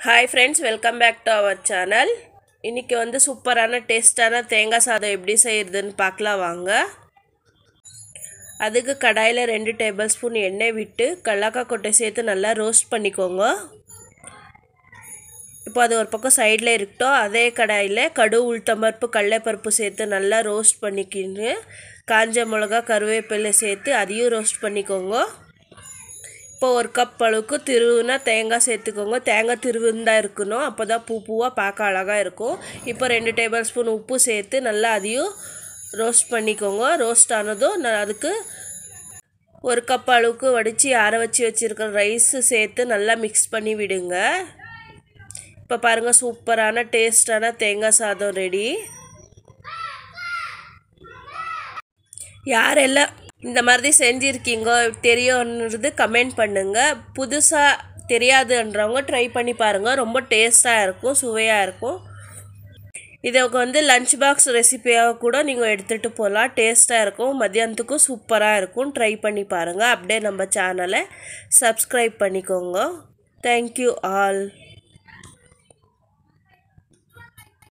Hi friends, welcome back to our channel. இன்னைக்கு வந்து சூப்பரான டேஸ்டான தேங்காய் சாதம் எப்படி செய்யறதுன்னு பார்க்கலாம் வாங்க. அதுக்கு கடாயில 2 டேபிள்ஸ்பூன் எண்ணெய் விட்டு கல்லாக்காய் கொட்டை சேர்த்து நல்லா ரோஸ்ட் பண்ணிக்கோங்க. இப்போ அது ஒரு பக்கம் சைடில் இருக்கட்டும். அதே கடாயில் கடுகு உளுத்தம்பருப்பு கடலைப்பருப்பு சேர்த்து நல்லா ரோஸ்ட் பண்ணிக்கின்னு காஞ்ச மிளகா கருவேப்பிலை சேர்த்து அதையும் ரோஸ்ட் பண்ணிக்கோங்க. இப்போ ஒரு கப் அளவுக்கு திருவுனா தேங்காய் சேர்த்துக்கோங்க. தேங்காய் திருவுந்தா இருக்கணும், அப்போ தான் பூவாக பார்க்க அழகாக இருக்கும். இப்போ 2 டேபிள்ஸ்பூன் உப்பு சேர்த்து நல்லா அதையும் ரோஸ்ட் பண்ணிக்கோங்க. ரோஸ்ட் ஆனதும் அதுக்கு ஒரு கப் அளவுக்கு வடித்து ஆற வச்சுருக்கிற ரைஸு சேர்த்து நல்லா மிக்ஸ் பண்ணி விடுங்க. இப்போ பாருங்கள், சூப்பரான டேஸ்டான தேங்காய் சாதம் ரெடி. யாரெல்லாம் இந்த மாதிரி செஞ்சுருக்கீங்க தெரியும்ன்றது கமெண்ட் பண்ணுங்கள். புதுசாக தெரியாதுன்றவங்க ட்ரை பண்ணி பாருங்கள். ரொம்ப டேஸ்ட்டாக இருக்கும், சுவையாக இருக்கும். இதை வந்து லஞ்ச் பாக்ஸ் ரெசிபியாக கூட நீங்கள் எடுத்துகிட்டு போகலாம். டேஸ்ட்டாக இருக்கும், மத்தியானத்துக்கும் சூப்பராக இருக்கும். ட்ரை பண்ணி பாருங்கள். அப்படியே நம்ம சேனலை சப்ஸ்கிரைப் பண்ணிக்கோங்க. Thank you all.